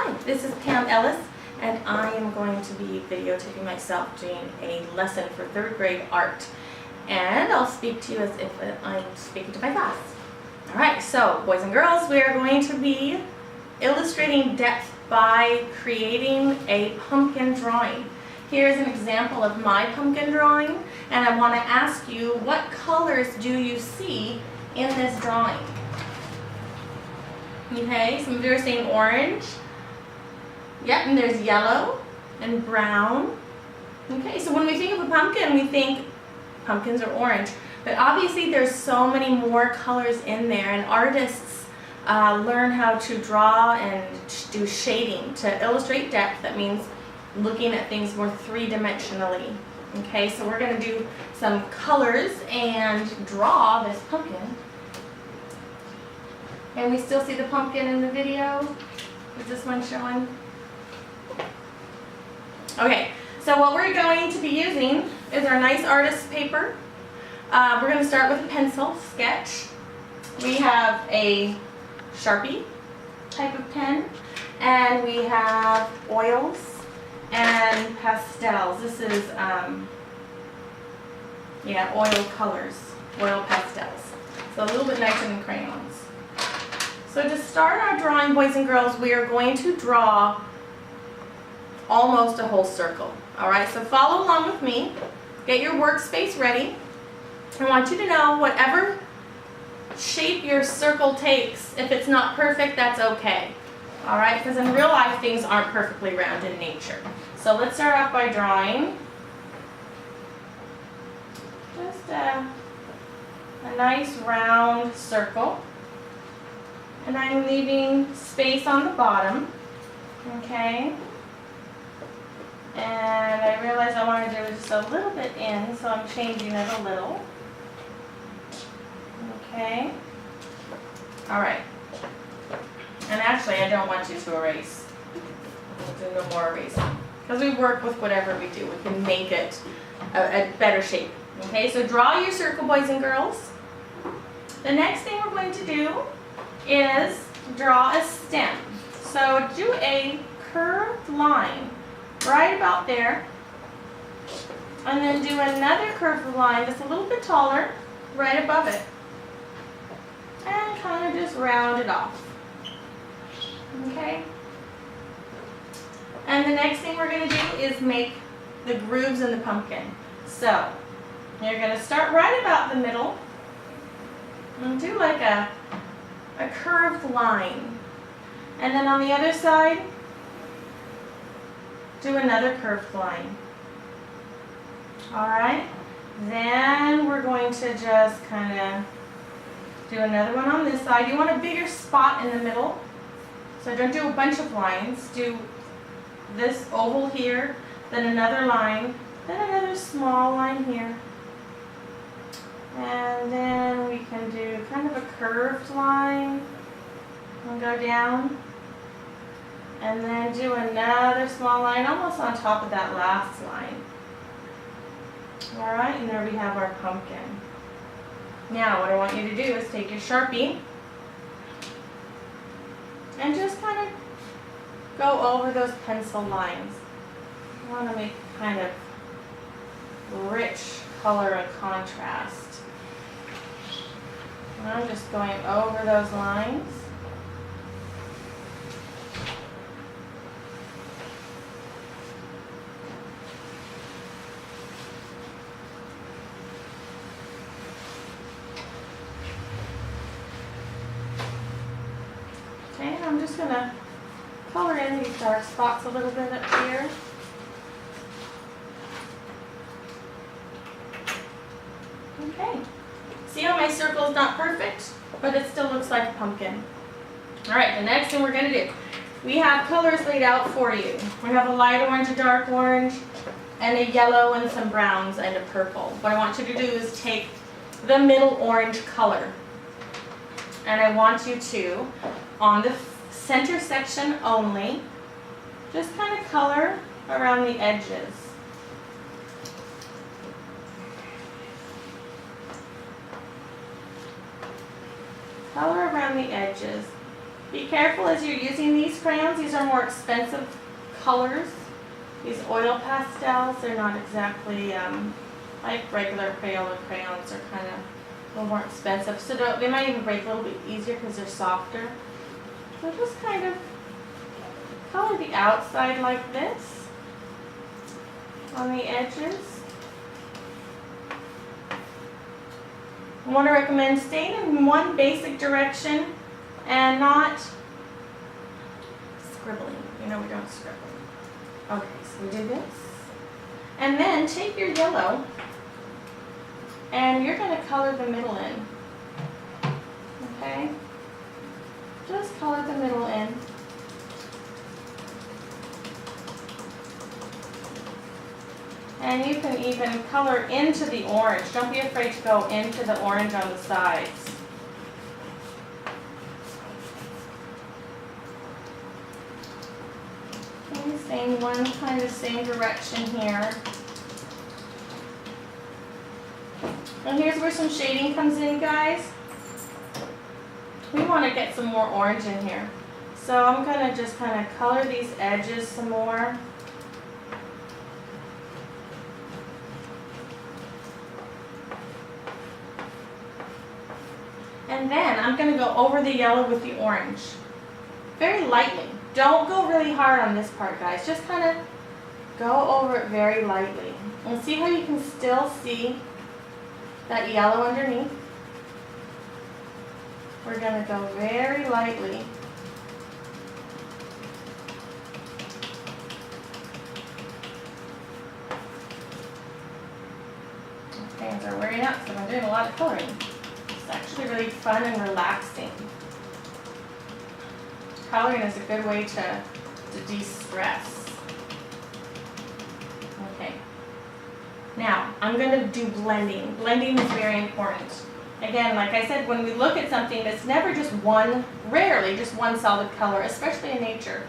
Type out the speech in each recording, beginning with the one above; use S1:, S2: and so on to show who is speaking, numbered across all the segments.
S1: Hi, this is Pam Ellis, and I am going to be videotaping myself doing a lesson for 3rd grade art. And I'll speak to you as if I'm speaking to my class. Alright, so boys and girls, we are going to be illustrating depth by creating a pumpkin drawing. Here's an example of my pumpkin drawing, and I want to ask you, what colors do you see in this drawing? Okay, some of you are saying orange. Yep, and there's yellow and brown. Okay, so when we think of a pumpkin, we think pumpkins are orange. But obviously there's so many more colors in there, and artists learn how to draw and do shading to illustrate depth. That means looking at things more three-dimensionally. Okay, so we're going to do some colors and draw this pumpkin. And we still see the pumpkin in the video? Is this one showing? Okay, so what we're going to be using is our nice artist paper. We're going to start with a pencil sketch. We have a Sharpie type of pen, and we have oils and pastels. This is, oil colors, oil pastels. So a little bit nicer than crayons. So to start our drawing, boys and girls, we are going to draw almost a whole circle. Alright, so follow along with me. Get your workspace ready. I want you to know whatever shape your circle takes, if it's not perfect, that's okay. Alright, because in real life things aren't perfectly round in nature. So let's start off by drawing just a nice round circle. And I'm leaving space on the bottom, okay? And I realize I want to do just a little bit in, so I'm changing it a little. Okay? Alright. And actually, I don't want you to erase. We'll do no more erasing. Because we work with whatever we do. We can make it a better shape. Okay, so draw your circle, boys and girls. The next thing we're going to do is draw a stem. So do a curved line right about there, and then do another curved line that's a little bit taller right above it, and kind of just round it off. Okay? And the next thing we're going to do is make the grooves in the pumpkin. So you're going to start right about the middle and do like a curved line, and then on the other side do another curved line. Alright, then we're going to just kind of do another one on this side. You want a bigger spot in the middle, so don't do a bunch of lines. Do this oval here, then another line, then another small line here. And then we can do kind of a curved line and go down. And then do another small line almost on top of that last line. Alright, and there we have our pumpkin. Now what I want you to do is take your Sharpie and just kind of go over those pencil lines. I want to make kind of rich color and contrast. And I'm just going over those lines. Okay, and I'm just going to color in these dark spots a little bit up here. Okay. See how my circle is not perfect, but it still looks like a pumpkin. Alright, the next thing we're going to do, we have colors laid out for you. We have a light orange, a dark orange, and a yellow, and some browns, and a purple. What I want you to do is take the middle orange color, and I want you to, on the center section only, just kind of color around the edges. Color around the edges. Be careful as you're using these crayons. These are more expensive colors. These oil pastels, they're not exactly like regular Crayola crayons. They're kind of a little more expensive. So they might even break a little bit easier because they're softer. So just kind of color the outside like this on the edges. I want to recommend staying in one basic direction and not scribbling. You know, we don't scribble. Okay, so we do this. And then take your yellow and you're going to color the middle in. Okay? Just color the middle in. And you can even color into the orange. Don't be afraid to go into the orange on the sides. Okay, same one, kind of same direction here. And here's where some shading comes in, guys. We want to get some more orange in here. So I'm going to just kind of color these edges some more. And then I'm going to go over the yellow with the orange. Very lightly. Don't go really hard on this part, guys. Just kind of go over it very lightly. And see how you can still see that yellow underneath? We're going to go very lightly. My hands are wearing out, so I'm doing a lot of coloring. It's actually really fun and relaxing. Coloring is a good way to de-stress. Okay. Now, I'm going to do blending. Blending is very important. Again, like I said, when we look at something, it's never just one, rarely just one solid color, especially in nature.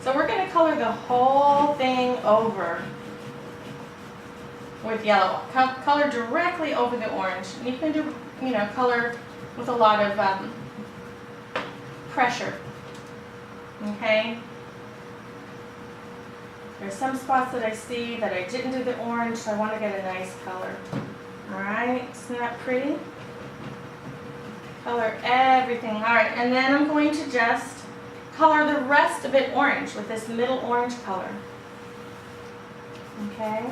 S1: So we're going to color the whole thing over with yellow. Color directly over the orange. And you can do, color with a lot of pressure. Okay? There's some spots that I see that I didn't do the orange, so I want to get a nice color. Alright, isn't that pretty? Color everything. Alright, and then I'm going to just color the rest of it orange with this middle orange color. Okay?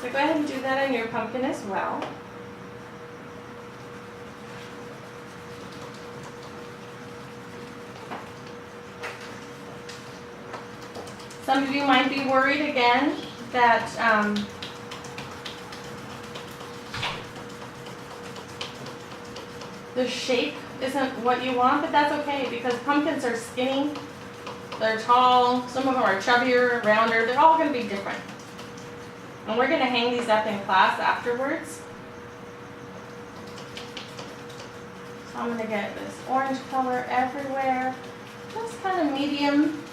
S1: So go ahead and do that on your pumpkin as well. Some of you might be worried again that the shape isn't what you want, but that's okay because pumpkins are skinny, they're tall, some of them are chubbier, rounder, they're all going to be different. And we're going to hang these up in class afterwards. So I'm going to get this orange color everywhere, just kind of medium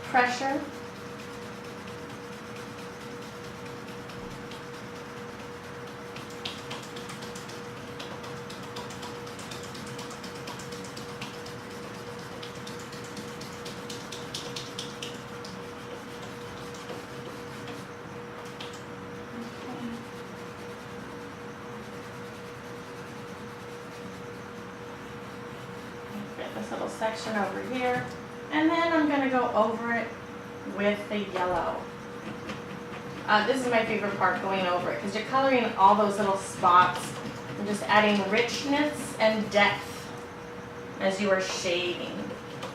S1: pressure. Get this little section over here. And then I'm going to go over it with the yellow. This is my favorite part, going over it, because you're coloring all those little spots and just adding richness and depth as you are shading.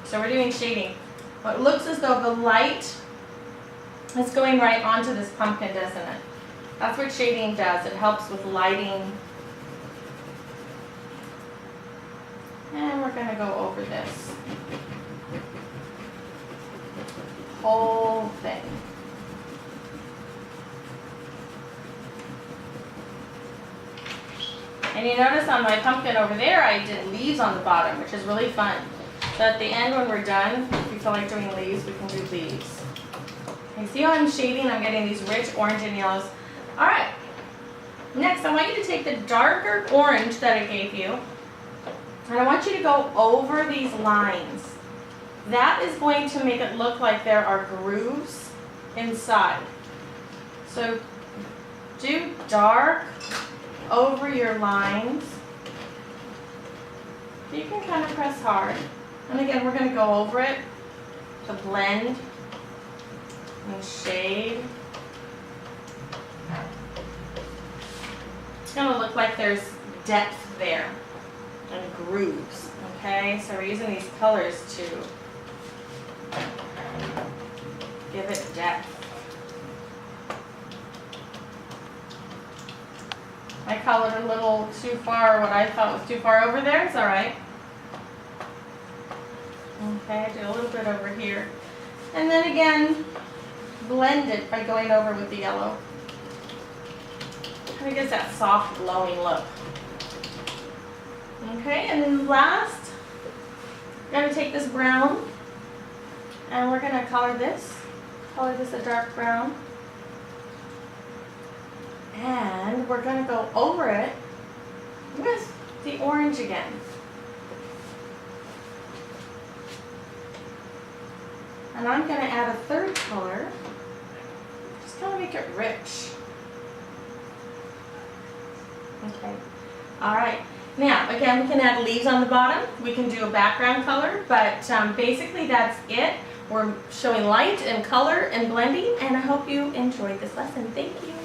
S1: So we're doing shading. Well, it looks as though the light is going right onto this pumpkin, doesn't it? That's what shading does. It helps with lighting. And we're going to go over this whole thing. And you notice on my pumpkin over there, I did leaves on the bottom, which is really fun. So at the end when we're done, if we feel like doing leaves, we can do leaves. You see how I'm shading? I'm getting these rich orange and yellows. All right. Next, I want you to take the darker orange that I gave you, And I want you to go over these lines. That is going to make it look like there are grooves inside. So do dark over your lines. You can kind of press hard. And again, we're going to go over it to blend and shade. It's going to look like there's depth there and grooves. Okay, so we're using these colors to give it depth. I colored a little too far, what I thought was too far over there. It's all right. Okay, I did a little bit over here. And then again, blend it by going over with the yellow. Kind of gives that soft, glowing look. Okay, and then last, we're going to take this brown and we're going to color this a dark brown. And we're going to go over it with the orange again. And I'm going to add a third color, just kind of make it rich. Okay, all right. Now, again, we can add leaves on the bottom. We can do a background color, but basically that's it. We're showing light and color and blending, and I hope you enjoyed this lesson. Thank you.